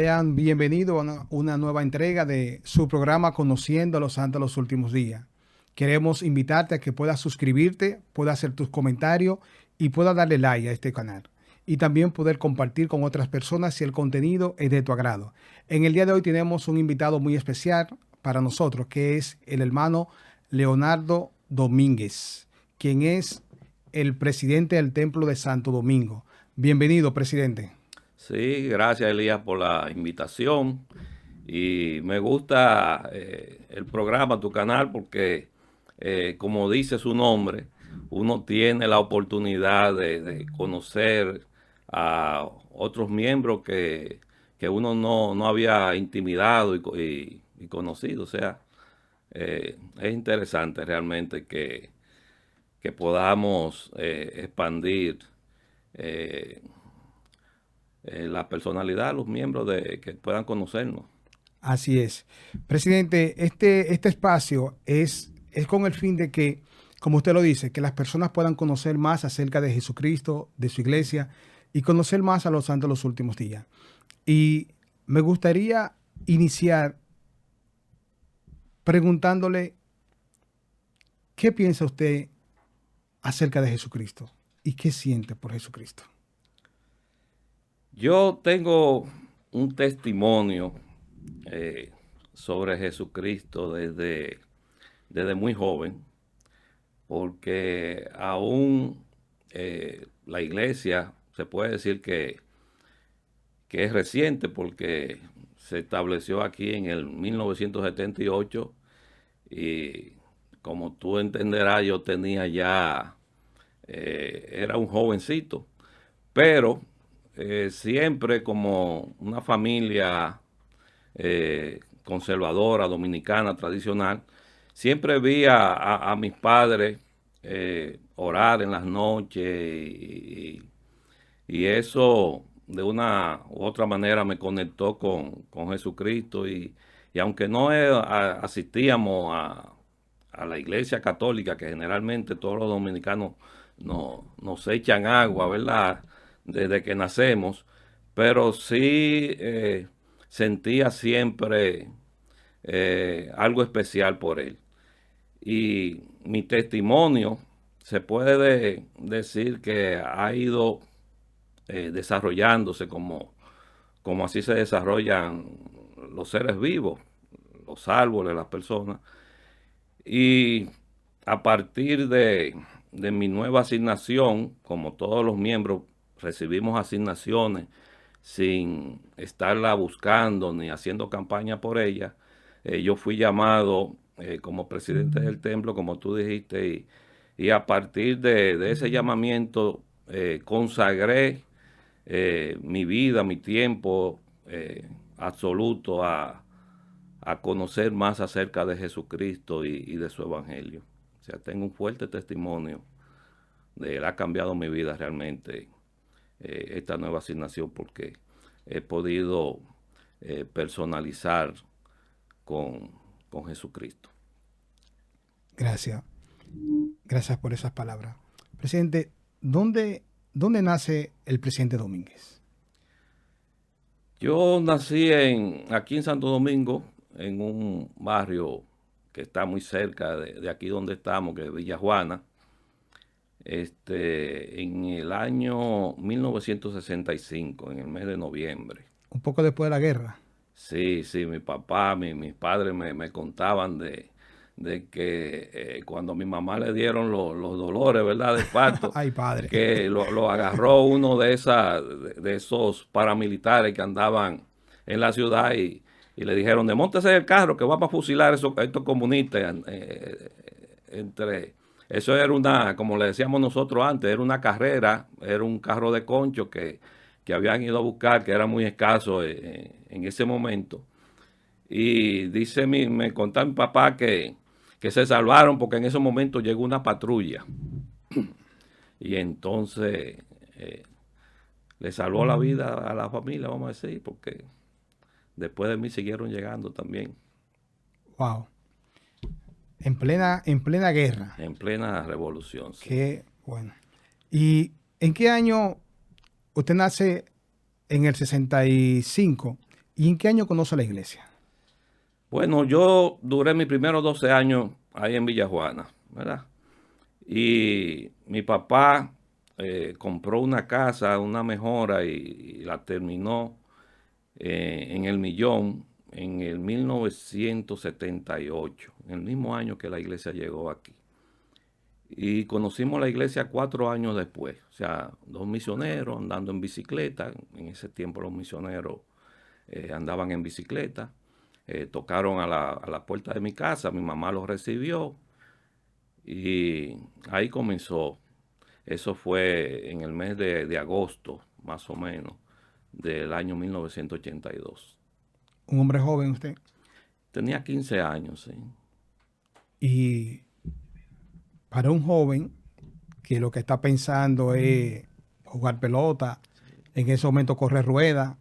Sean bienvenidos a una nueva entrega de su programa Conociendo a los Santos de los Últimos Días. Queremos invitarte a que puedas suscribirte, puedas hacer tus comentarios y puedas darle like a este canal. Y también poder compartir con otras personas si el contenido es de tu agrado. En el día de hoy tenemos un invitado muy especial para nosotros, que es el hermano Leonardo Domínguez, quien es el presidente del Templo de Santo Domingo. Bienvenido, presidente. Sí, gracias Elías por la invitación y me gusta el programa, tu canal, porque como dice su nombre, uno tiene la oportunidad de conocer a otros miembros que uno no había intimidado y conocido. O sea, es interesante realmente que podamos expandir eh, la personalidad de los miembros que puedan conocernos. Así es. Presidente, este espacio es con el fin de que, como usted lo dice, que las personas puedan conocer más acerca de Jesucristo, de su iglesia y conocer más a los santos de los últimos días. Y me gustaría iniciar preguntándole qué piensa usted acerca de Jesucristo y qué siente por Jesucristo. Yo tengo un testimonio eh, sobre Jesucristo desde muy joven, porque aún la iglesia se puede decir que es reciente, porque se estableció aquí en el 1978 y como tú entenderás, yo tenía ya, era un jovencito, pero siempre como una familia conservadora, dominicana, tradicional, siempre vi a mis padres orar en las noches y eso de una u otra manera me conectó con Jesucristo y aunque no asistíamos a la iglesia católica, que generalmente todos los dominicanos nos echan agua, ¿verdad? Desde que nacemos, pero sí sentía siempre algo especial por él. Y mi testimonio se puede decir que ha ido desarrollándose como así se desarrollan los seres vivos, los árboles, las personas. Y a partir de mi nueva asignación, como todos los miembros recibimos asignaciones sin estarla buscando ni haciendo campaña por ella, yo fui llamado como presidente del templo, como tú dijiste, y a partir de ese llamamiento consagré mi vida, mi tiempo absoluto a conocer más acerca de Jesucristo y de su evangelio. O sea, tengo un fuerte testimonio de él. Ha cambiado mi vida realmente esta nueva asignación, porque he podido personalizar con, con Jesucristo. Gracias. Gracias por esas palabras. Presidente, ¿dónde nace el presidente Domínguez? Yo nací aquí en Santo Domingo, en un barrio que está muy cerca de aquí donde estamos, que es Villa Juana, en el año 1965, en el mes de noviembre. Un poco después de la guerra. Sí, sí, mi papá, mis padres me contaban de que cuando a mi mamá le dieron los dolores, ¿verdad?, de parto, Ay, padre. que lo agarró uno de esos paramilitares que andaban en la ciudad y le dijeron, desmóntese del carro que vamos a fusilar a estos comunistas. Eso era una, como le decíamos nosotros antes, era una carrera, era un carro de concho que habían ido a buscar, que era muy escaso en ese momento. Y me contaba mi papá que se salvaron porque en ese momento llegó una patrulla. Y entonces le salvó la vida a la familia, vamos a decir, porque después de mí siguieron llegando también. Wow. En plena guerra. En plena revolución, sí. Qué bueno. ¿Y en qué año usted nace en el 65? ¿Y en qué año conoce la iglesia? Bueno, yo duré mis primeros 12 años ahí en Villajuana, ¿verdad? Y mi papá compró una casa, una mejora y la terminó en el Millón en el 1978, en el mismo año que la iglesia llegó aquí. Y conocimos la iglesia 4 años después, o sea, dos misioneros andando en bicicleta. En ese tiempo los misioneros andaban en bicicleta. Tocaron a la puerta de mi casa, mi mamá los recibió y ahí comenzó. Eso fue en el mes de agosto, más o menos, del año 1982. Un hombre joven usted. Tenía 15 años, sí. Y para un joven que lo que está pensando es jugar pelota, en ese momento correr rueda,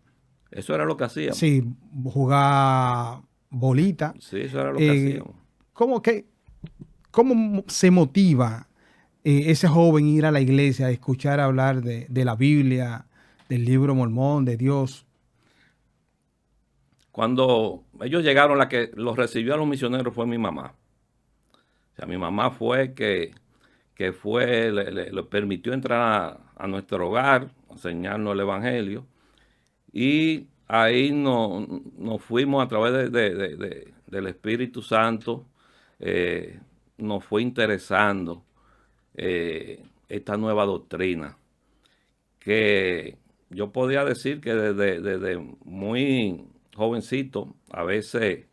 Eso era lo que hacíamos. sí, jugar bolita, Sí, eso era lo que eh, hacíamos. ¿cómo, cómo se motiva ese joven ir a la iglesia a escuchar hablar de la Biblia, del libro Mormón, de Dios? Cuando ellos llegaron, la que los recibió a los misioneros fue mi mamá. O sea, mi mamá fue que fue, le permitió entrar a nuestro hogar, enseñarnos el Evangelio. Y ahí nos fuimos a través del Espíritu Santo, nos fue interesando esta nueva doctrina, que yo podía decir que desde muy jovencito, a veces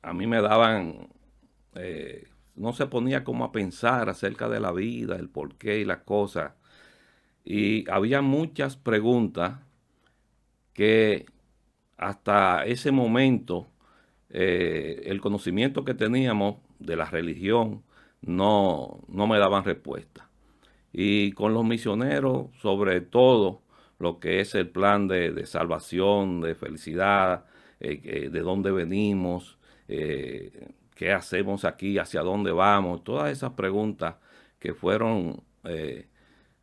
a mí me daban, no se ponía como a pensar acerca de la vida, el porqué y las cosas. Y había muchas preguntas que hasta ese momento el conocimiento que teníamos de la religión no me daban respuesta. Y con los misioneros, sobre todo, lo que es el plan de salvación, de felicidad, de dónde venimos, qué hacemos aquí, hacia dónde vamos, todas esas preguntas que fueron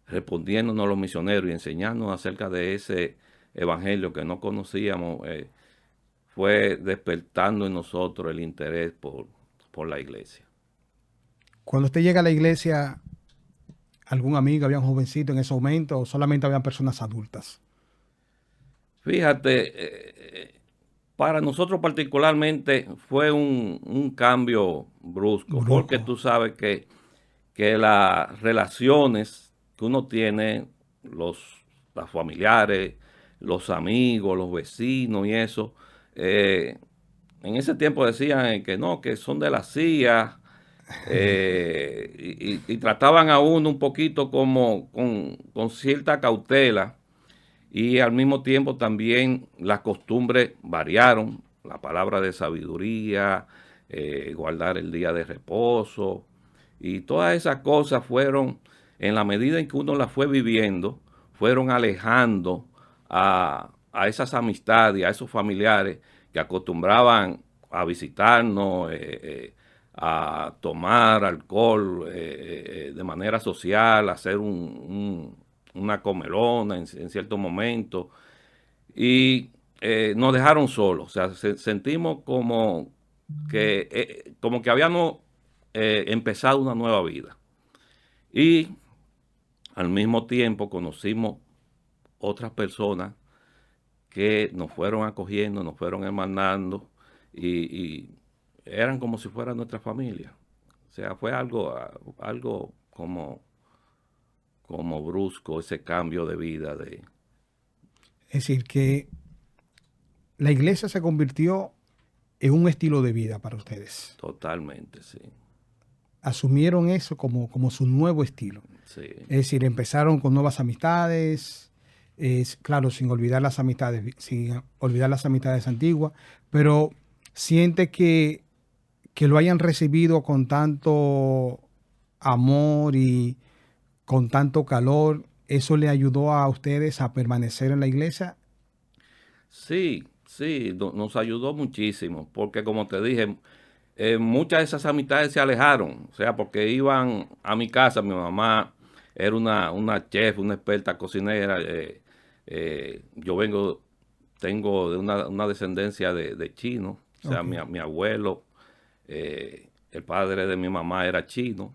respondiéndonos los misioneros y enseñándonos acerca de ese evangelio que no conocíamos, fue despertando en nosotros el interés por la iglesia. Cuando usted llega a la iglesia, ¿algún amigo, había un jovencito en ese momento o solamente habían personas adultas? Fíjate, para nosotros particularmente fue un cambio brusco, porque Brusco. tú sabes que las relaciones que uno tiene, las familiares, los amigos, los vecinos y eso, eh, en ese tiempo decían que no, que son de la CIA, y trataban a uno un poquito como con cierta cautela, y al mismo tiempo también las costumbres variaron, la palabra de sabiduría, guardar el día de reposo, y todas esas cosas fueron, en la medida en que uno las fue viviendo, fueron alejando a esas amistades, a esos familiares que acostumbraban a visitarnos, a tomar alcohol de manera social, a hacer una comelona en ciertos momentos, y nos dejaron solos. O sea, sentimos como que habíamos empezado una nueva vida. Y al mismo tiempo conocimos otras personas que nos fueron acogiendo, nos fueron hermanando y eran como si fuera nuestra familia. O sea, fue algo como brusco ese cambio de vida. Es decir, que la iglesia se convirtió en un estilo de vida para ustedes. Totalmente, sí. Asumieron eso como su nuevo estilo. Sí. Es decir, empezaron con nuevas amistades, claro, sin olvidar las amistades antiguas, pero siente que lo hayan recibido con tanto amor y con tanto calor, ¿eso le ayudó a ustedes a permanecer en la iglesia? Sí, sí, nos ayudó muchísimo, porque como te dije, muchas de esas amistades se alejaron, o sea, porque iban a mi casa, mi mamá era una chef, una experta cocinera, yo vengo tengo de una descendencia de chino, o sea, Ok. mi abuelo, el padre de mi mamá era chino,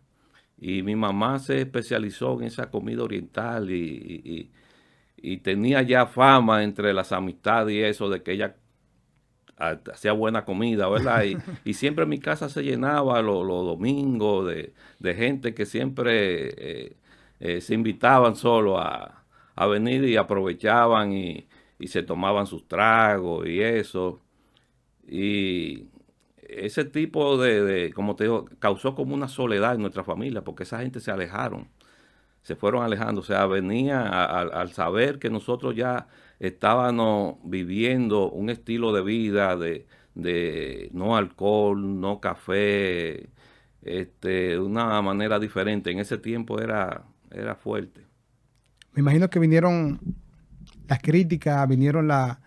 y mi mamá se especializó en esa comida oriental y tenía ya fama entre las amistades y eso de que ella hacía buena comida, ¿verdad? Y siempre mi casa se llenaba los domingos de gente que siempre se invitaban solo a venir y aprovechaban y se tomaban sus tragos y eso. Y ese tipo como te digo, causó como una soledad en nuestra familia porque esa gente se alejaron, se fueron alejando. O sea, venía al saber que nosotros ya estábamos viviendo un estilo de vida de no alcohol, no café, de una manera diferente. En ese tiempo era fuerte. Me imagino que vinieron las críticas, vinieron la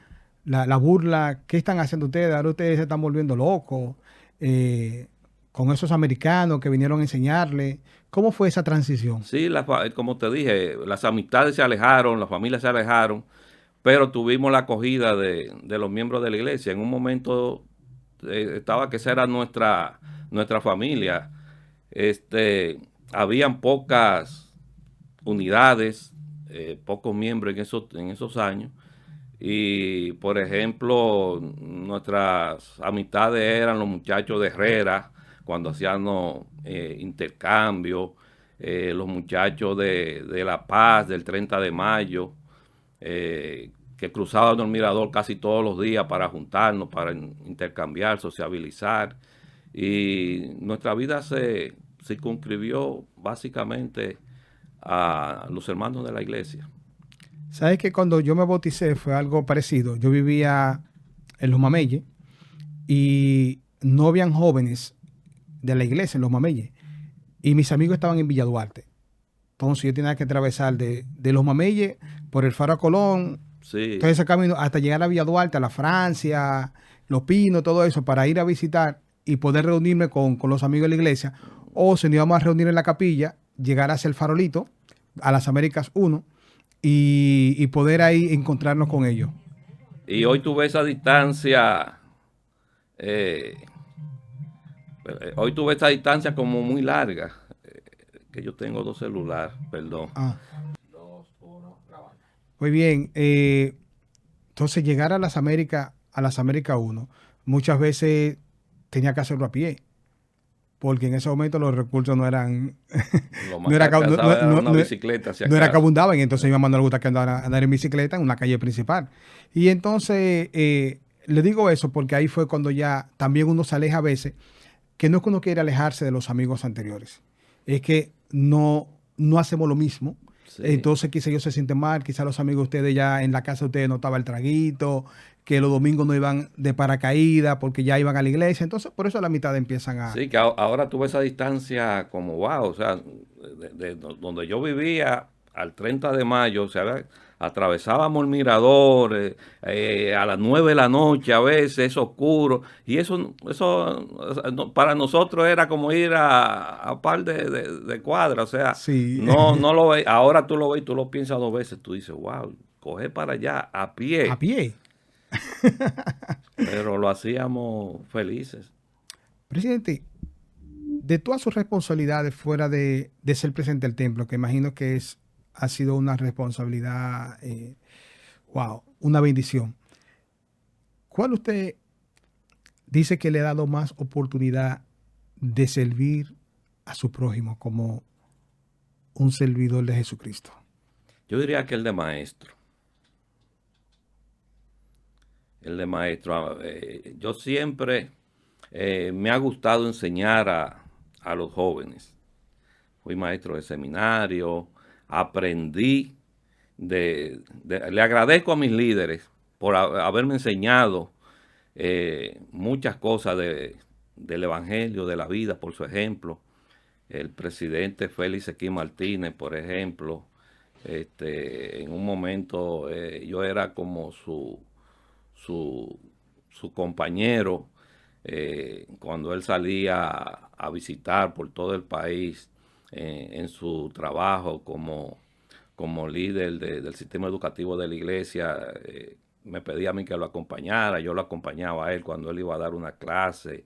burla. ¿Qué están haciendo ustedes? Ahora ustedes se están volviendo locos eh, con esos americanos que vinieron a enseñarle. ¿Cómo fue esa transición? Sí, como te dije, las amistades se alejaron, las familias se alejaron, pero tuvimos la acogida de los miembros de la iglesia. En un momento estaba que esa era nuestra familia. Habían pocas unidades, pocos miembros en esos años. Y, por ejemplo, nuestras amistades eran los muchachos de Herrera, cuando hacíamos intercambio, los muchachos de La Paz, del 30 de mayo, que cruzaban el mirador casi todos los días para juntarnos, para intercambiar, sociabilizar. Y nuestra vida se circunscribió básicamente a los hermanos de la iglesia. Sabes que cuando yo me bauticé fue algo parecido. Yo vivía en Los Mameyes y no habían jóvenes de la iglesia en Los Mameyes. Y mis amigos estaban en Villa Duarte. Entonces yo tenía que atravesar de Los Mameyes por el Faro a Colón, todo Sí, ese camino hasta llegar a Villa Duarte, a la Francia, Los Pinos, todo eso, para ir a visitar y poder reunirme con los amigos de la iglesia. O si nos íbamos a reunir en la capilla, llegar hacia el Farolito, a las Américas 1, y poder ahí encontrarnos con ellos. y hoy tú ves esa distancia, eh, hoy tú ves esa distancia como muy larga, que yo tengo dos celulares, perdón. Ah, muy bien. Entonces llegar a las Américas 1, muchas veces tenía que hacerlo a pie, porque en ese momento los recursos no eran, Lo no más que era, alcanzaba era una bicicleta, si no era que acaso. abundaban, y entonces a mi mamá no le gusta que andar en bicicleta en una calle principal. Y entonces le digo eso porque ahí fue cuando ya también uno se aleja a veces, que no es que uno quiere alejarse de los amigos anteriores, es que no hacemos lo mismo. Sí, Entonces quizá ellos se sienten mal, quizá los amigos de ustedes ya en la casa de ustedes no estaba el traguito, que los domingos no iban de paracaídas porque ya iban a la iglesia. Entonces por eso a la mitad empiezan a... sí, que ahora tú ves esa distancia como wow, o sea, donde yo vivía al 30 de mayo, o sea, atravesábamos el mirador a las 9 de la noche, a veces es oscuro, y eso o sea, para nosotros era como ir a par de cuadras, o sea, Sí, no lo ves, ahora tú lo ves, tú lo piensas dos veces, tú dices, wow, coger para allá a a pie, pie. pero lo hacíamos felices. Presidente, de todas sus responsabilidades fuera de ser presidente del templo, que imagino que ha sido una responsabilidad, wow, una bendición. ¿Cuál usted dice que le ha dado más oportunidad de servir a su prójimo como un servidor de Jesucristo? Yo diría que el de maestro. Yo siempre me ha gustado enseñar a los jóvenes. Fui maestro de seminario, aprendí le agradezco a mis líderes por haberme enseñado muchas cosas del Evangelio, de la vida, por su ejemplo. El presidente Félix Equí Martínez, por ejemplo, en un momento yo era como su, su compañero cuando él salía a visitar por todo el país en su trabajo como líder del sistema educativo de la iglesia. me pedía a mí que lo acompañara, yo lo acompañaba a él cuando él iba a dar una clase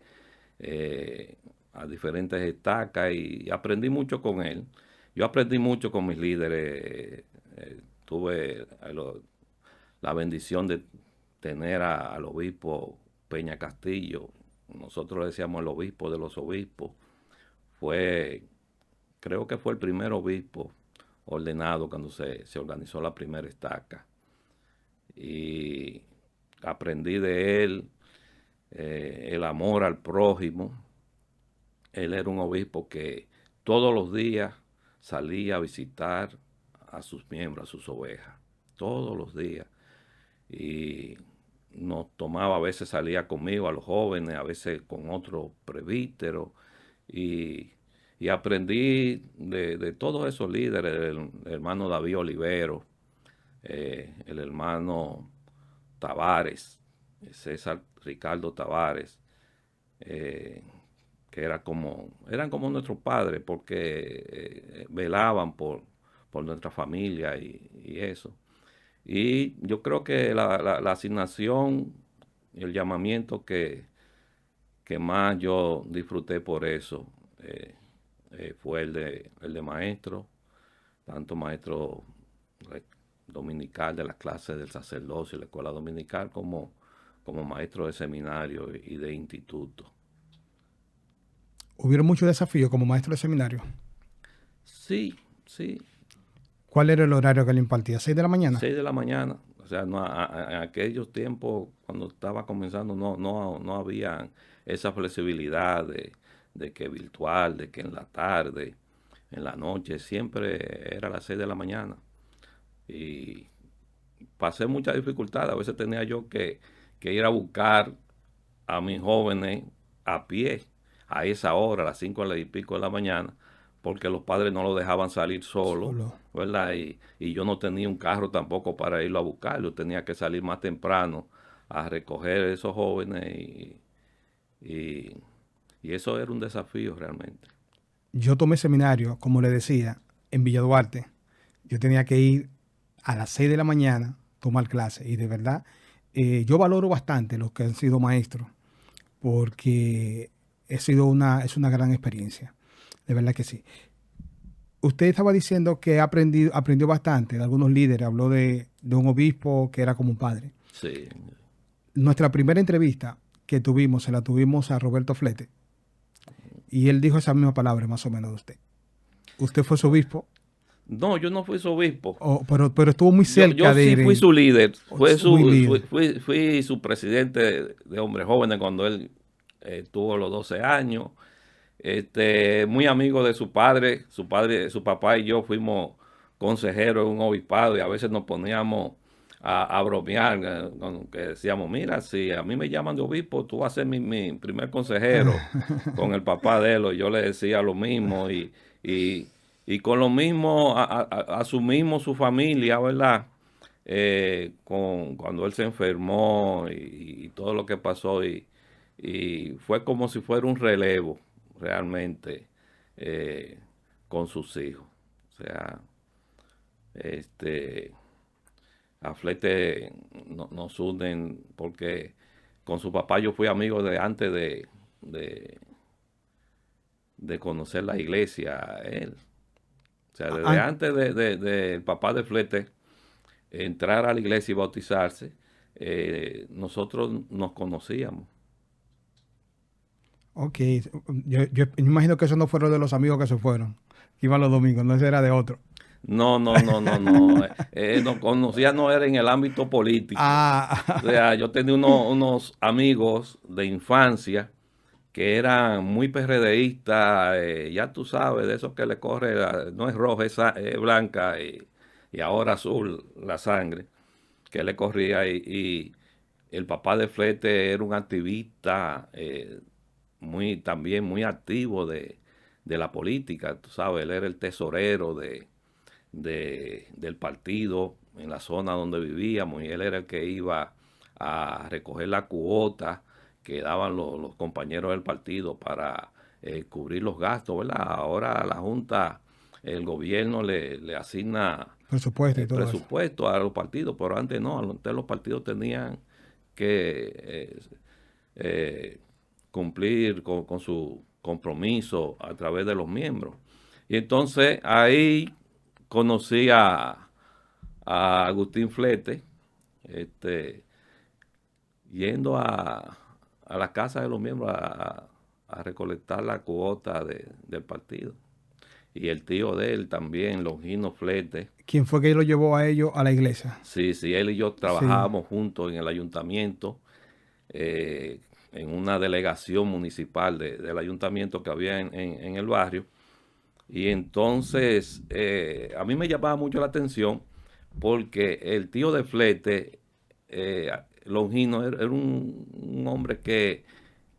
a diferentes estacas y aprendí mucho con él. Yo aprendí mucho con mis líderes. Tuve la bendición de tener al obispo Peña Castillo. Nosotros le decíamos el obispo de los obispos. Fue, creo que fue el primer obispo ordenado cuando se organizó la primera estaca. Y aprendí de él el amor al prójimo. Él era un obispo que todos los días salía a visitar a sus miembros, a sus ovejas, todos los días. Y nos tomaba, a veces salía conmigo, a los jóvenes, a veces con otros presbíteros. Y aprendí de todos esos líderes, el hermano David Olivero, el hermano Tavares, César Ricardo Tavares, que eran como nuestros padres, porque velaban por nuestra familia y eso. Y yo creo que la asignación y el llamamiento que más yo disfruté por eso fue el de maestro, tanto maestro dominical de las clases del sacerdocio y la escuela dominical como maestro de seminario y de instituto. ¿Hubieron muchos desafíos como maestro de seminario? Sí, sí. ¿Cuál era el horario que le impartía? ¿6 de la mañana? 6 de la mañana. O sea, no, en aquellos tiempos, cuando estaba comenzando, no había esa flexibilidad de que virtual, de que en la tarde, en la noche, siempre era a las 6 de la mañana. Y pasé mucha dificultad. A veces tenía yo que ir a buscar a mis jóvenes a pie a esa hora, a las 5 y pico de la mañana, porque los padres no lo dejaban salir solo, ¿verdad? Y yo no tenía un carro tampoco para irlo a buscar, yo tenía que salir más temprano a recoger a esos jóvenes y eso era un desafío realmente. Yo tomé seminario, como le decía, en Villa Duarte. Yo tenía que ir a las 6 de la mañana, tomar clases. Y de verdad, yo valoro bastante los que han sido maestros, porque es una gran experiencia. De verdad que sí. Usted estaba diciendo que aprendió bastante de algunos líderes. Habló de un obispo que era como un padre. Sí. Nuestra primera entrevista que tuvimos, se la tuvimos a Roberto Flete. Y él dijo esa misma palabra más o menos de usted. Usted fue su obispo. No, yo no fui su obispo. Pero estuvo muy cerca yo sí fui su líder. líder. Fui su presidente de hombres jóvenes cuando él tuvo los 12 años. Muy amigo de su padre, su papá y yo fuimos consejeros en un obispado y a veces nos poníamos a bromear, que decíamos, mira, si a mí me llaman de obispo, tú vas a ser mi primer consejero con el papá de él. Y yo le decía lo mismo y con lo mismo asumimos su familia, ¿verdad? Cuando él se enfermó y todo lo que pasó y fue como si fuera un relevo realmente con sus hijos. O sea, a Flete nos unen porque con su papá yo fui amigo de antes de conocer la iglesia a él. O sea, desde antes del papá de Flete entrar a la iglesia y bautizarse, nosotros nos conocíamos. Ok, yo imagino que esos no fueron de los amigos que se fueron, que iban los domingos, no, ese era de otro. No. Nos conocía, no era en el ámbito político. O sea, yo tenía unos amigos de infancia que eran muy PRDistas, ya tú sabes, de esos que le corre, no es roja, es blanca y ahora azul la sangre, que le corría y el papá de Flete era un activista también muy activo de la política, tú sabes, él era el tesorero del partido en la zona donde vivíamos y él era el que iba a recoger la cuota que daban los compañeros del partido para cubrir los gastos, ¿verdad? Ahora la Junta, el gobierno le asigna presupuesto y todo eso. presupuesto a los partidos, pero antes no, antes los partidos tenían que cumplir con su compromiso a través de los miembros. Y entonces ahí conocí a Agustín Flete, yendo a la casa de los miembros a recolectar la cuota del partido. Y el tío de él también, Longino Flete. ¿Quién fue que lo llevó a ellos a la iglesia? Sí, sí, él y yo Sí. trabajábamos juntos en el ayuntamiento, en una delegación municipal del ayuntamiento que había en el barrio. Y entonces a mí me llamaba mucho la atención porque el tío de Flete, Longino, era un hombre que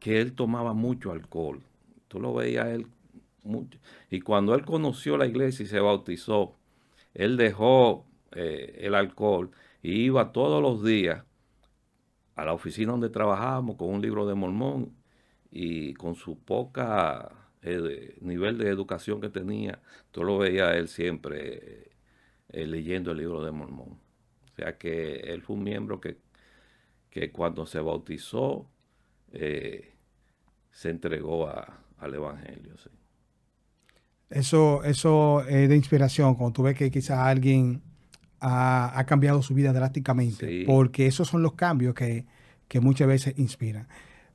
él tomaba mucho alcohol. Tú lo veías a él mucho. Y cuando él conoció la iglesia y se bautizó, él dejó el alcohol y iba todos los días a la oficina donde trabajábamos con un libro de Mormón y con su poca nivel de educación que tenía, tú lo veías a él siempre leyendo el libro de Mormón. O sea que él fue un miembro que cuando se bautizó se entregó al Evangelio. Sí. Eso es de inspiración, cuando tú ves que quizás alguien ha cambiado su vida drásticamente, Sí, porque esos son los cambios que muchas veces inspiran.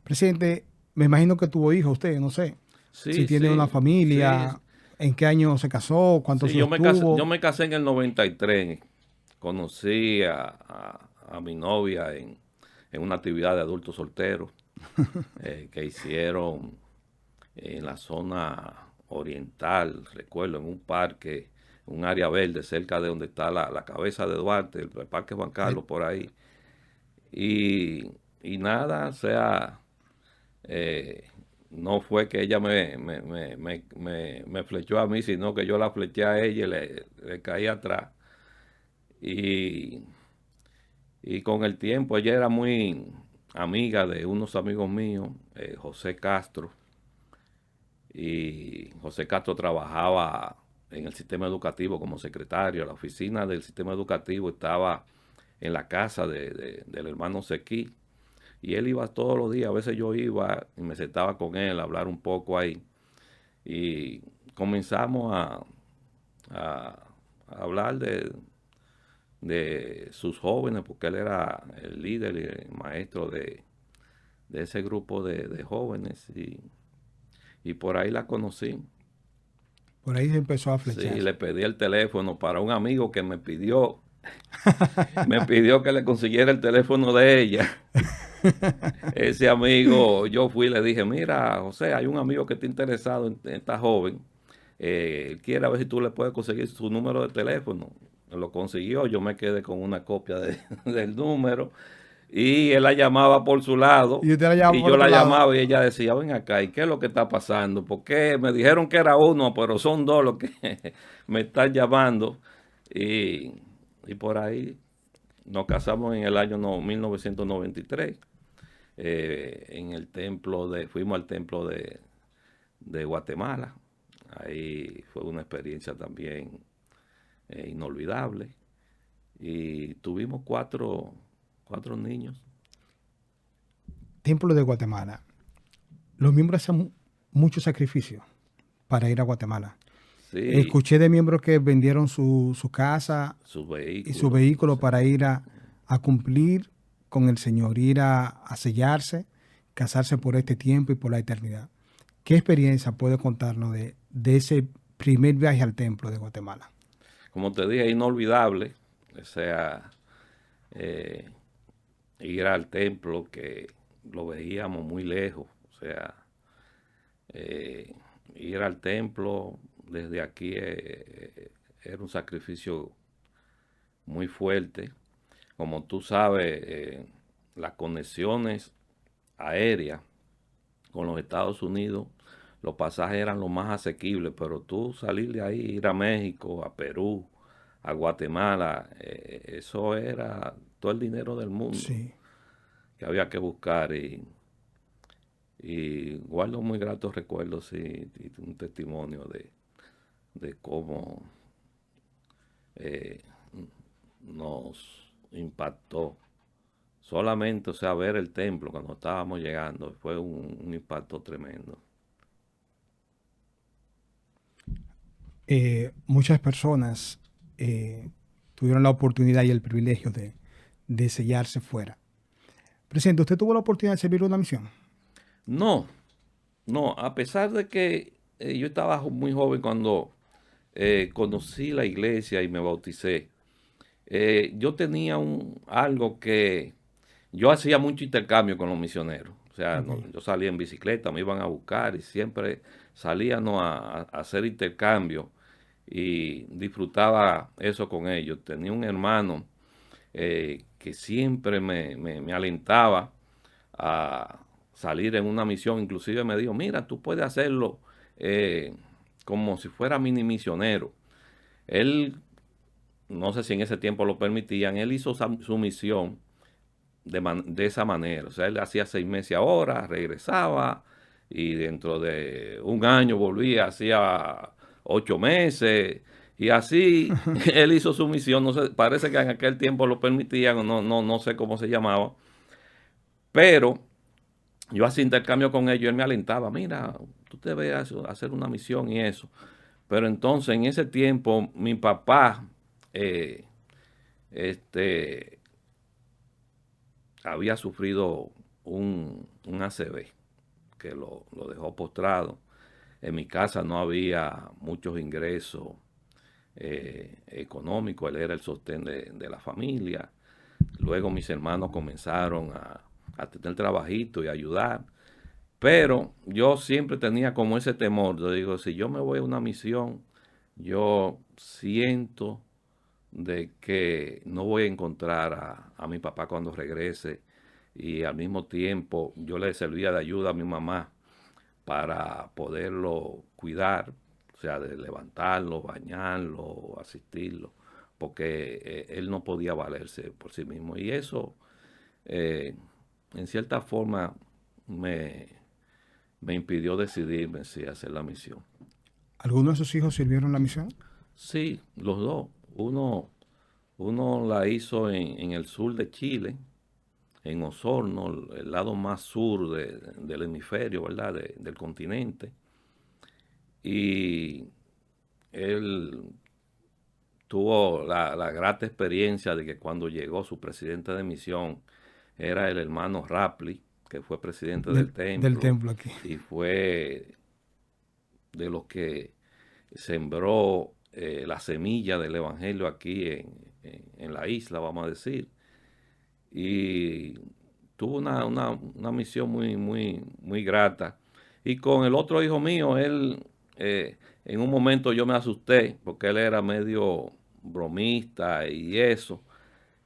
Presidente, me imagino que tuvo hijos usted, no sé, si sí, tiene una sí, sí, familia, en qué año se casó, cuántos sí, yo hijos me casé, yo tuvo. me casé en el 93. Conocí a mi novia en una actividad de adultos solteros que hicieron en la zona oriental, recuerdo, en un parque, un área verde cerca de donde está la cabeza de Duarte, el Parque Juan Eh, Carlos, por ahí. Y nada, o sea, eh, no fue que ella me flechó a mí, sino que yo la fleché a ella y le caí atrás. Y, y con el tiempo ella era muy amiga de unos amigos míos, José Castro, y José Castro trabajaba en el sistema educativo como secretario. La oficina del sistema educativo estaba en la casa del hermano Sequí. Y él iba todos los días, a veces yo iba y me sentaba con él a hablar un poco ahí. Y comenzamos a hablar de sus jóvenes, porque él era el líder y el maestro de ese grupo de jóvenes. Y por ahí la conocí. Por ahí se empezó a Sí, flechar. le pedí el teléfono para un amigo que me pidió que le consiguiera el teléfono de ella. Ese amigo, yo fui y le dije, mira, José, hay un amigo que está interesado en esta joven. Él quiere ver si tú le puedes conseguir su número de teléfono. Me lo consiguió, yo me quedé con una copia del número y él la llamaba por su lado Y usted la llama y por yo otro la lado. llamaba y ella decía, ven acá, ¿y qué es lo que está pasando? Porque me dijeron que era uno, pero son dos los que me están llamando. Y, y por ahí nos casamos en el año 1993 en el fuimos al templo de Guatemala. Ahí fue una experiencia también inolvidable. Y tuvimos cuatro niños. Templo de Guatemala. Los miembros hacen mucho sacrificio para ir a Guatemala. Sí, Escuché de miembros que vendieron su casa sus y su vehículos. vehículo Sí. para ir a cumplir con el Señor, ir a sellarse, casarse por este tiempo y por la eternidad. ¿Qué experiencia puede contarnos de ese primer viaje al templo de Guatemala? Como te dije, inolvidable. O sea, eh, ir al templo que lo veíamos muy lejos. O sea, eh, ir al templo desde aquí era un sacrificio muy fuerte. Como tú sabes, las conexiones aéreas con los Estados Unidos, los pasajes eran lo más asequibles, pero tú salir de ahí, ir a México, a Perú, a Guatemala, eso era todo el dinero del mundo Sí. que había que buscar y guardo muy gratos recuerdos y un testimonio de cómo eh, nos impactó. Solamente, o sea, ver el templo cuando estábamos llegando fue un impacto tremendo. Muchas personas tuvieron la oportunidad y el privilegio de sellarse fuera. Presidente, ¿usted tuvo la oportunidad de servir una misión? No, no, a pesar de que yo estaba muy joven cuando conocí la iglesia y me bauticé, yo tenía algo que yo hacía mucho intercambio con los misioneros. O sea, Ok. yo salía en bicicleta, me iban a buscar y siempre salíamos a hacer intercambio y disfrutaba eso con ellos. Tenía un hermano que siempre me alentaba a salir en una misión. Inclusive me dijo, mira, tú puedes hacerlo eh, como si fuera mini misionero. Él, no sé si en ese tiempo lo permitían, él hizo su misión de esa manera. O sea, él hacía 6 meses ahora, regresaba y dentro de un año volvía, hacía 8 meses y así él hizo su misión. No sé, parece que en aquel tiempo lo permitían, o no sé cómo se llamaba, pero yo hacía intercambio con ellos, él me alentaba, mira, tú te veas hacer una misión y eso. Pero entonces en ese tiempo mi papá eh, este, había sufrido un ACV que lo dejó postrado. En mi casa no había muchos ingresos económicos, él era el sostén de la familia. Luego mis hermanos comenzaron a tener trabajito y a ayudar. Pero yo siempre tenía como ese temor. Yo digo, si yo me voy a una misión, yo siento de que no voy a encontrar a mi papá cuando regrese y al mismo tiempo yo le servía de ayuda a mi mamá para poderlo cuidar, o sea, de levantarlo, bañarlo, asistirlo, porque él no podía valerse por sí mismo. Y eso, eh, en cierta forma, me, me impidió decidirme si hacer la misión. ¿Algunos de sus hijos sirvieron la misión? Sí, los dos. Uno la hizo en el sur de Chile, en Osorno, el lado más sur del hemisferio, ¿verdad? Del continente. Y él tuvo la grata experiencia de que cuando llegó su presidente de misión era el hermano Rapley, que fue presidente del Del templo templo aquí. y fue de los que sembró la semilla del evangelio aquí en la isla, vamos a decir. Y tuvo una misión muy grata. Y con el otro hijo mío, él, en un momento yo me asusté porque él era medio bromista y eso.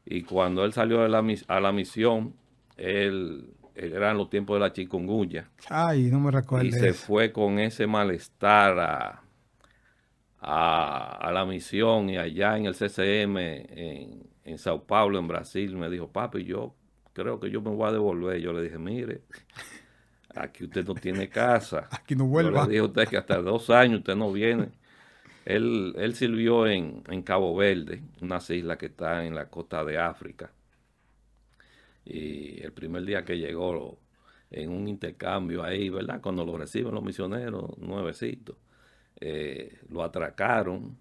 Y cuando él salió a la misión, él era en los tiempos de la chikungunya Ay, no me y recuerdo se eso. fue con ese malestar a la misión y allá en el CCM en Sao Paulo, en Brasil, me dijo, papi, yo creo que yo me voy a devolver. Yo le dije, mire, aquí usted no tiene casa. Aquí no Yo le vuelva. dije a usted que hasta 2 años usted no viene. Él sirvió en Cabo Verde, unas islas que están en la costa de África. Y el primer día que llegó en un intercambio ahí, ¿verdad? Cuando lo reciben los misioneros, nuevecitos, lo atracaron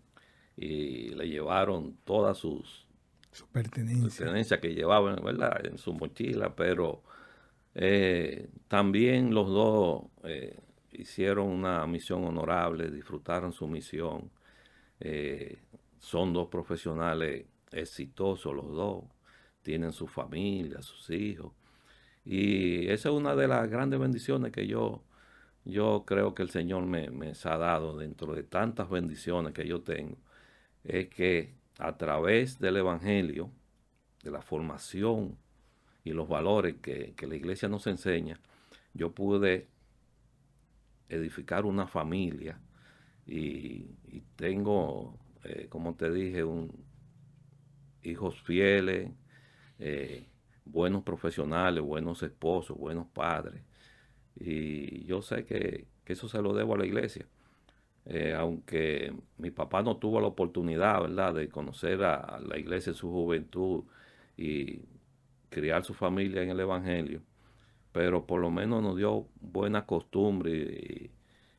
y le llevaron todas sus Su pertenencia. pertenencias que llevaban, ¿verdad? En su mochila, pero también los dos hicieron una misión honorable, disfrutaron su misión. Eh, Son dos profesionales exitosos los dos, tienen su familia, sus hijos. Y esa es una de las grandes bendiciones que yo creo que el Señor me ha dado dentro de tantas bendiciones que yo tengo. Es que a través del Evangelio, de la formación y los valores que la iglesia nos enseña, yo pude edificar una familia y tengo, como te dije, hijos fieles, eh, buenos profesionales, buenos esposos, buenos padres. Y yo sé que eso se lo debo a la iglesia. aunque mi papá no tuvo la oportunidad, ¿verdad?, de conocer a la iglesia en su juventud y criar su familia en el Evangelio, pero por lo menos nos dio buena costumbre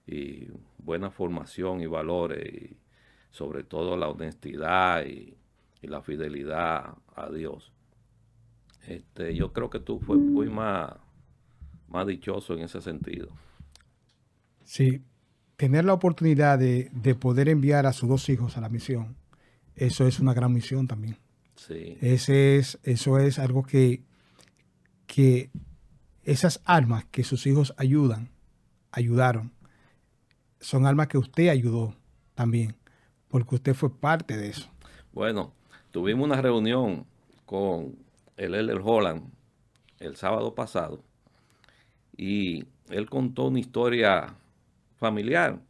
y buena formación y valores, y sobre todo la honestidad y la fidelidad a Dios. Yo creo que tú fui más dichoso en ese sentido. Sí, tener la oportunidad de poder enviar a sus dos hijos a la misión, eso es una gran misión también. Sí, Eso es algo que esas almas que sus hijos ayudaron, son almas que usted ayudó también, porque usted fue parte de eso. bueno, tuvimos una reunión con el Elder Holland el sábado pasado y él contó una historia familiar.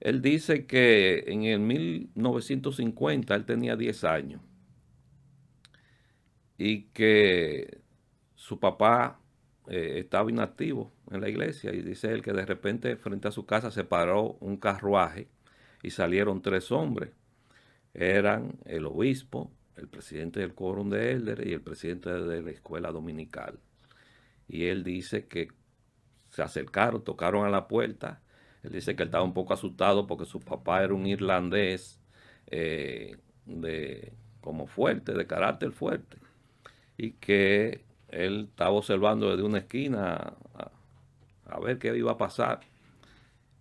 Él dice que en el 1950 él tenía 10 años y que su papá estaba inactivo en la iglesia, y dice él que de repente frente a su casa se paró un carruaje y salieron 3 hombres. Eran el obispo, el presidente del quórum de Elder y el presidente de la escuela dominical. Y él dice que se acercaron, tocaron a la puerta. Él dice que él estaba un poco asustado porque su papá era un irlandés como fuerte, de carácter fuerte, y que él estaba observando desde una esquina a ver qué iba a pasar.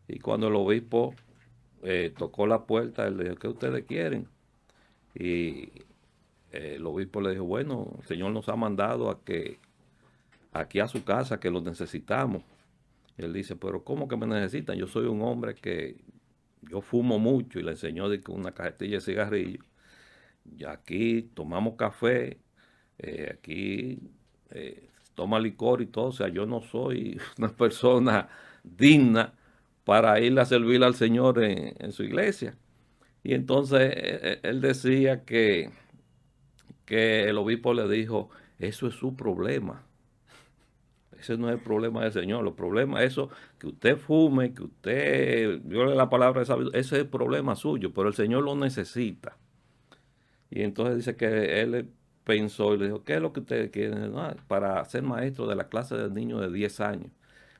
Y cuando el obispo tocó la puerta, él le dijo: ¿qué ustedes quieren? Y el obispo le dijo: bueno, el Señor nos ha mandado aquí a su casa, que lo necesitamos. Y él dice: pero ¿cómo que me necesitan? Yo soy un hombre que yo fumo mucho, y le enseñó de que una cajetilla de cigarrillos. Y aquí tomamos café, aquí toma licor y todo. O sea, yo no soy una persona digna para ir a servir al Señor en su iglesia. Y entonces él decía que el obispo le dijo: eso es su problema. Ese no es el problema del Señor. Los problemas, eso, que usted fume, que usted viole la palabra de sabiduría, ese es el problema suyo, pero el Señor lo necesita. Y entonces dice que él pensó y le dijo: ¿qué es lo que ustedes quieren? No, para ser maestro de la clase de niños de 10 años.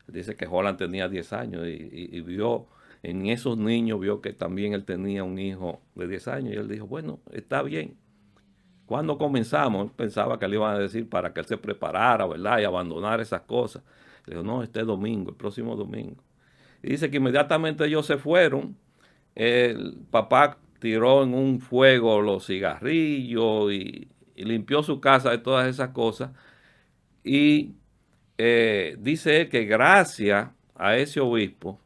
Dice que Holland tenía 10 años y vio en esos niños, vio que también él tenía un hijo de 10 años, y él dijo: bueno, está bien. Cuando comenzamos, él pensaba que le iban a decir para que él se preparara, ¿verdad?, y abandonar esas cosas. Le dijo: no, este domingo, el próximo domingo. Y dice que inmediatamente ellos se fueron. El papá tiró en un fuego los cigarrillos y limpió su casa de todas esas cosas. Y dice él que gracias a ese obispo,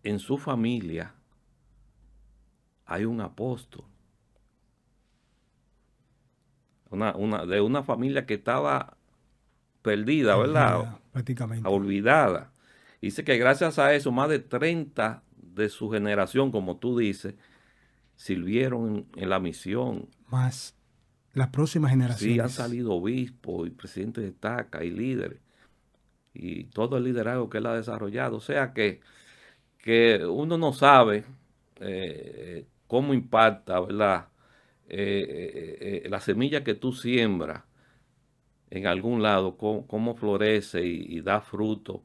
en su familia hay un apóstol. De una familia que estaba perdida, ¿verdad? Prácticamente. Olvidada. Dice que gracias a eso, más de 30 de su generación, como tú dices, sirvieron en la misión. Más las próximas Sí, han generaciones. salido obispos y presidentes de estaca y líderes. Y todo el liderazgo que él ha desarrollado. O sea que uno no sabe cómo impacta, ¿verdad?, la semilla que tú siembras en algún lado, cómo florece y da fruto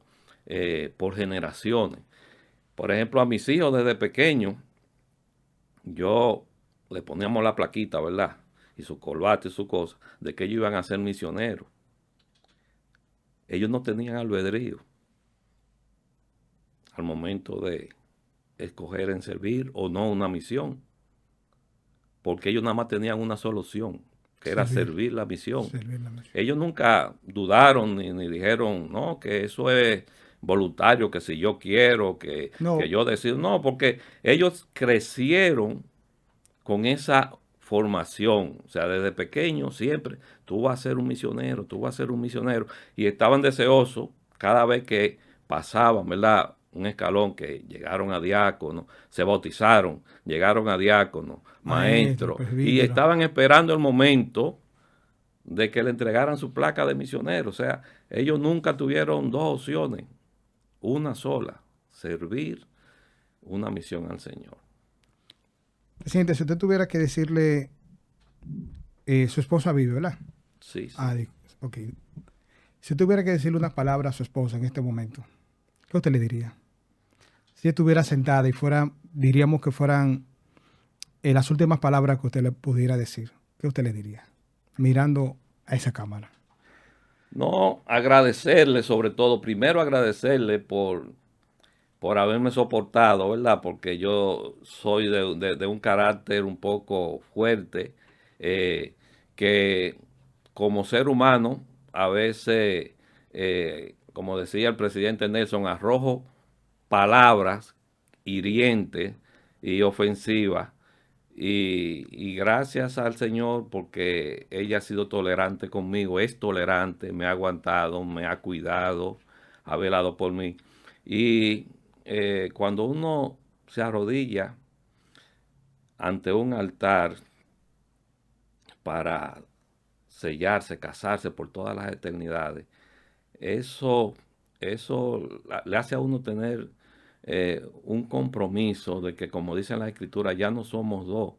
por generaciones. Por ejemplo, a mis hijos desde pequeños, yo le poníamos la plaquita, ¿verdad?, y su corbata y su cosa, de que ellos iban a ser misioneros. Ellos no tenían albedrío al momento de escoger en servir o no una misión, porque ellos nada más tenían una solución, que era servir la misión. Ellos nunca dudaron ni dijeron: no, que eso es voluntario, que si yo quiero, que yo decido. No, porque ellos crecieron con esa formación. O sea, desde pequeño siempre: tú vas a ser un misionero, tú vas a ser un misionero. Y estaban deseosos cada vez que pasaban, ¿verdad?, un escalón, que llegaron a diácono, se bautizaron, llegaron a diácono, maestro, y estaban esperando el momento de que le entregaran su placa de misionero. O sea, ellos nunca tuvieron dos opciones. una sola, servir una misión al Señor. Presidente, si usted tuviera que decirle, su esposa vive, ¿verdad? Sí, sí. Ah, ok. Si tuviera que decirle unas palabras a su esposa en este momento, ¿qué usted le diría? Si estuviera sentada y fuera, diríamos que fueran las últimas palabras que usted le pudiera decir, ¿qué usted le diría? Mirando a esa cámara. No, agradecerle sobre todo, primero agradecerle por haberme soportado, ¿verdad? Porque yo soy de un carácter un poco fuerte, eh, que como ser humano, a veces, como decía el presidente Nelson, arrojo palabras hirientes y ofensivas. Y gracias al Señor porque ella ha sido tolerante conmigo, es tolerante, me ha aguantado, me ha cuidado, ha velado por mí. Y cuando uno se arrodilla ante un altar para sellarse, casarse por todas las eternidades, eso, eso le hace a uno tener un compromiso de que, como dicen las escrituras, ya no somos dos,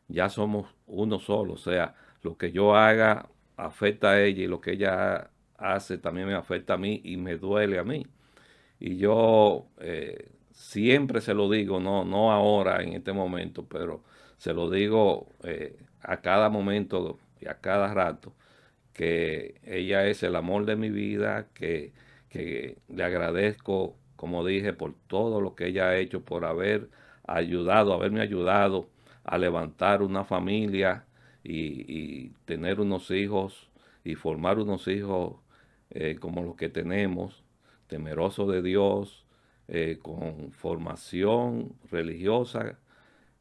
ya somos uno solo. O sea, lo que yo haga afecta a ella y lo que ella hace también me afecta a mí y me duele a mí. Y yo siempre se lo digo, no ahora en este momento, pero se lo digo a cada momento y a cada rato, que ella es el amor de mi vida, que le agradezco, como dije, por todo lo que ella ha hecho, por haberme ayudado a levantar una familia y tener unos hijos y formar unos hijos como los que tenemos, temerosos de Dios, con formación religiosa,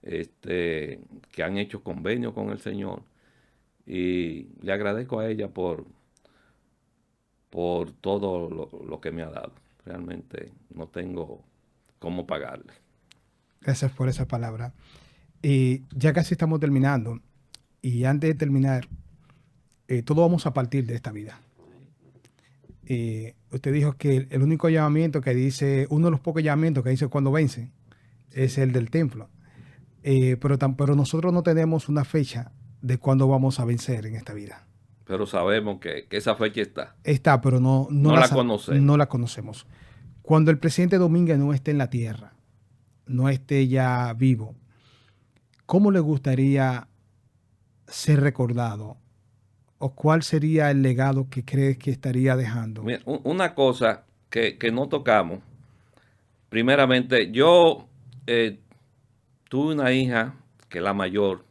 que han hecho convenio con el Señor. Y le agradezco a ella por todo lo que me ha dado. Realmente no tengo cómo pagarle. Gracias por esa palabra. Y ya casi estamos terminando. Y antes de terminar, todos vamos a partir de esta vida. Usted dijo que el único llamamiento que dice, uno de los pocos llamamientos que dice cuando vence, es el del templo. Pero nosotros no tenemos una fecha de cuándo vamos a vencer en esta vida. Pero sabemos que esa fecha está. Está, pero No la conocemos. no la conocemos. Cuando el presidente Domínguez no esté en la tierra, no esté ya vivo, ¿cómo le gustaría ser recordado? ¿O cuál sería el legado que crees que estaría dejando? Mira, una cosa que no tocamos, primeramente, yo tuve una hija, que es la mayor,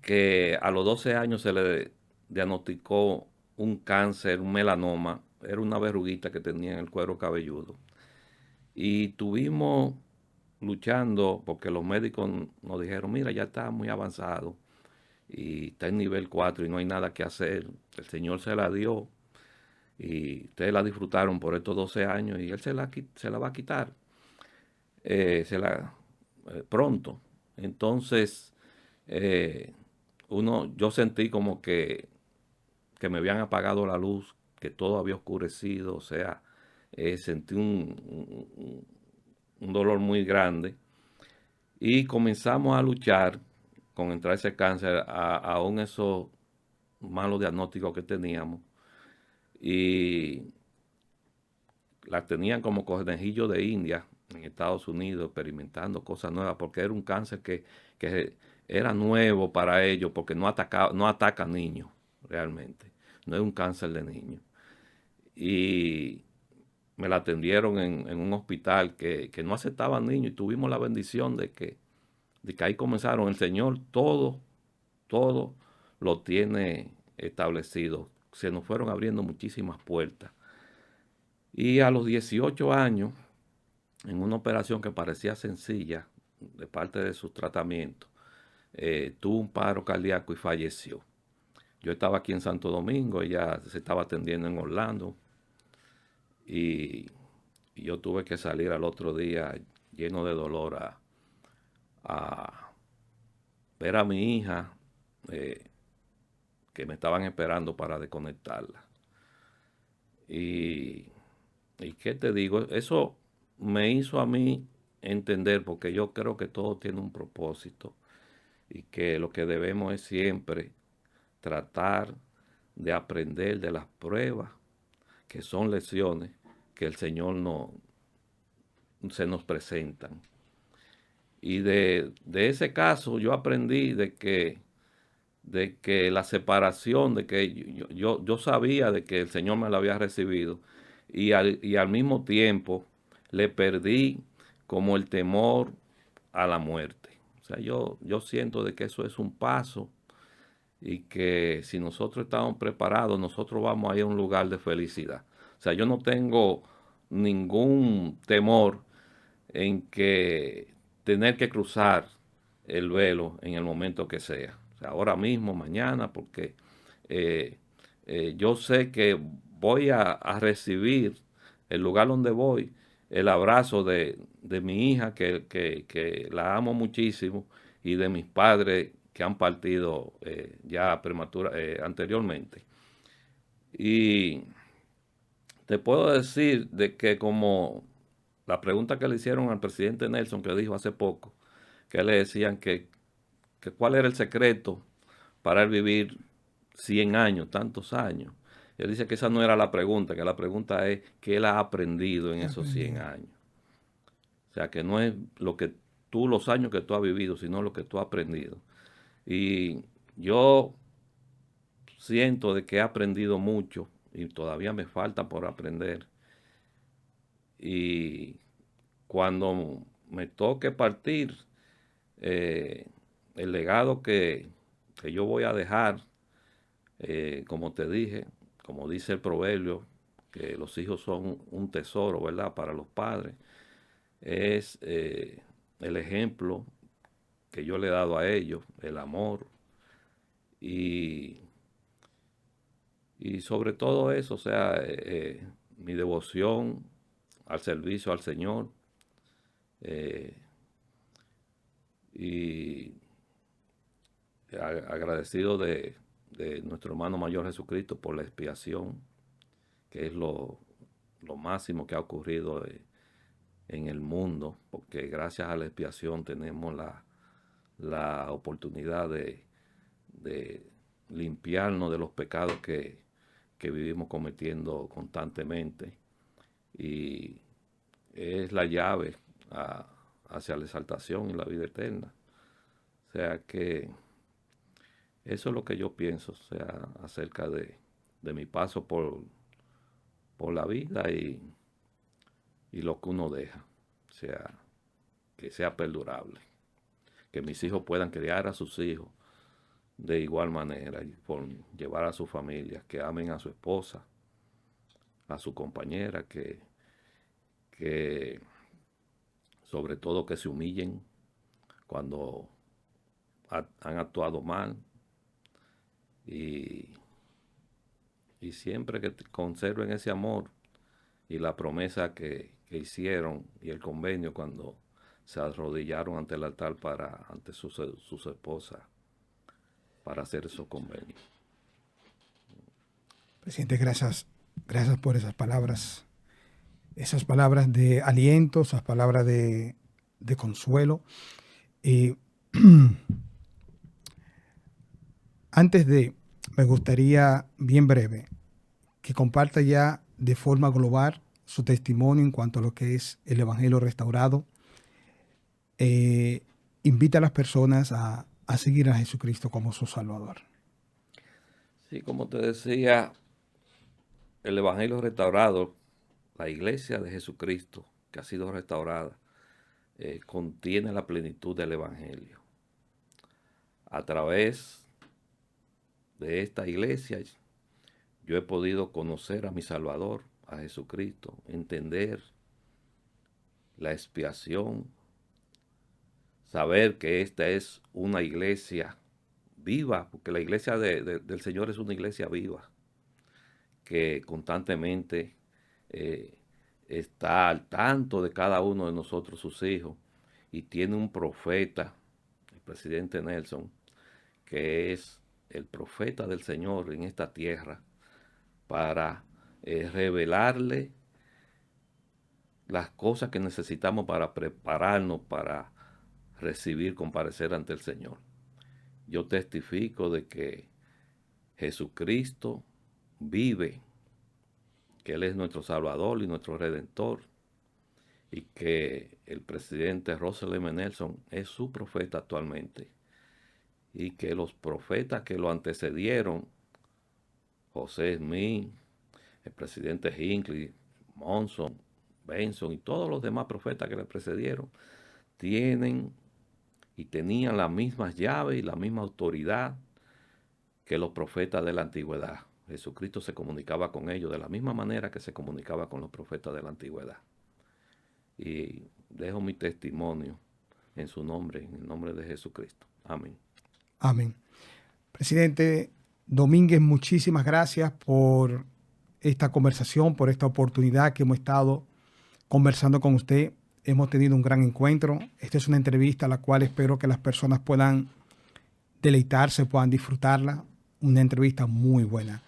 que a los 12 años se le diagnosticó un cáncer, un melanoma, era una verruguita que tenía en el cuero cabelludo. Y tuvimos luchando porque los médicos nos dijeron, mira, ya está muy avanzado y está en nivel 4 y no hay nada que hacer. El Señor se la dio y ustedes la disfrutaron por estos 12 años y Él se la va a quitar pronto. Entonces, eh, yo sentí como que me habían apagado la luz, que todo había oscurecido, o sea, sentí un dolor muy grande y comenzamos a luchar con entrar ese cáncer, aún esos malos diagnósticos que teníamos, y la tenían como conejillo de India en Estados Unidos, experimentando cosas nuevas, porque era un cáncer que era nuevo para ellos, porque no ataca a niños realmente, no es un cáncer de niños. Y me la atendieron en un hospital que no aceptaban niños y tuvimos la bendición de que ahí comenzaron. El Señor todo lo tiene establecido. Se nos fueron abriendo muchísimas puertas. Y a los 18 años, en una operación que parecía sencilla de parte de sus tratamientos, tuvo un paro cardíaco y falleció. Yo estaba aquí en Santo Domingo, ella se estaba atendiendo en Orlando y yo tuve que salir al otro día lleno de dolor a ver a mi hija, eh, que me estaban esperando para desconectarla. Y ¿Y qué te digo? Eso me hizo a mí entender, porque yo creo que todo tiene un propósito y que lo que debemos es siempre tratar de aprender de las pruebas, que son lecciones que el Señor no, se nos presentan. Y de ese caso yo aprendí de que la separación, de que yo sabía de que el Señor me la había recibido y al mismo tiempo le perdí como el temor a la muerte. O sea, yo siento de que eso es un paso y que si nosotros estamos preparados, nosotros vamos a ir a un lugar de felicidad. O sea, yo no tengo ningún temor en que tener que cruzar el velo en el momento que sea. O sea, ahora mismo, mañana, porque eh, yo sé que voy a recibir el lugar donde voy, el abrazo de mi hija, que la amo muchísimo, y de mis padres que han partido ya anteriormente. Y te puedo decir de que como la pregunta que le hicieron al presidente Nelson, que dijo hace poco, que le decían que cuál era el secreto para él vivir 100 años, tantos años. Él dice que esa no era la pregunta, que la pregunta es qué él ha aprendido en He esos 100 aprendido. años. O sea, que no es lo que tú, los años que tú has vivido, sino lo que tú has aprendido. Y yo siento de que he aprendido mucho y todavía me falta por aprender. Y cuando me toque partir, eh, el legado que yo voy a dejar, como te dije, como dice el proverbio, que los hijos son un tesoro, ¿verdad? Para los padres, es el ejemplo que yo le he dado a ellos, el amor y, y sobre todo eso, o sea, mi devoción al servicio al Señor, eh, y agradecido de nuestro hermano mayor Jesucristo por la expiación, que es lo máximo que ha ocurrido en el mundo, porque gracias a la expiación tenemos la oportunidad de limpiarnos de los pecados que vivimos cometiendo constantemente. Y es la llave hacia la exaltación y la vida eterna. O sea que eso es lo que yo pienso, o sea, acerca de mi paso por la vida y lo que uno deja. O sea, que sea perdurable. Que mis hijos puedan criar a sus hijos de igual manera y por llevar a su familia, que amen a su esposa, a su compañera, que sobre todo que se humillen cuando han actuado mal y, y siempre que conserven ese amor y la promesa que hicieron y el convenio cuando se arrodillaron ante el altar ante sus esposas para hacer esos convenios. Presidente, gracias por esas palabras de aliento, esas palabras de consuelo. Y antes de, me gustaría, bien breve, que comparta ya de forma global su testimonio en cuanto a lo que es el Evangelio restaurado. Eh, Invita a las personas a seguir a Jesucristo como su Salvador. Sí, como te decía, el Evangelio restaurado, la iglesia de Jesucristo que ha sido restaurada, contiene la plenitud del Evangelio. A través de esta iglesia yo he podido conocer a mi Salvador, a Jesucristo, entender la expiación, saber que esta es una iglesia viva, porque la iglesia del Señor es una iglesia viva, que constantemente eh, está al tanto de cada uno de nosotros, sus hijos, y tiene un profeta, el presidente Nelson, que es el profeta del Señor en esta tierra, para revelarle las cosas que necesitamos para prepararnos para comparecer ante el Señor. Yo testifico de que Jesucristo vive, que Él es nuestro Salvador y nuestro Redentor, y que el presidente Russell M. Nelson es su profeta actualmente, y que los profetas que lo antecedieron, José Smith, el presidente Hinckley, Monson, Benson y todos los demás profetas que le precedieron, tienen y tenían las mismas llaves y la misma autoridad que los profetas de la antigüedad. Jesucristo se comunicaba con ellos de la misma manera que se comunicaba con los profetas de la antigüedad. Y dejo mi testimonio en su nombre, en el nombre de Jesucristo. Amén. Amén. Presidente Domínguez, muchísimas gracias por esta conversación, por esta oportunidad que hemos estado conversando con usted. Hemos tenido un gran encuentro. Esta es una entrevista a la cual espero que las personas puedan deleitarse, puedan disfrutarla. Una entrevista muy buena.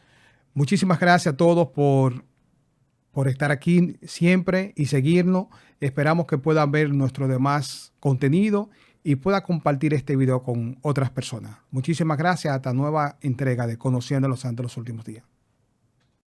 Muchísimas gracias a todos por estar aquí siempre y seguirnos. Esperamos que puedan ver nuestro demás contenido y pueda compartir este video con otras personas. Muchísimas gracias. Hasta nueva entrega de Conociendo a los Santos los Últimos Días.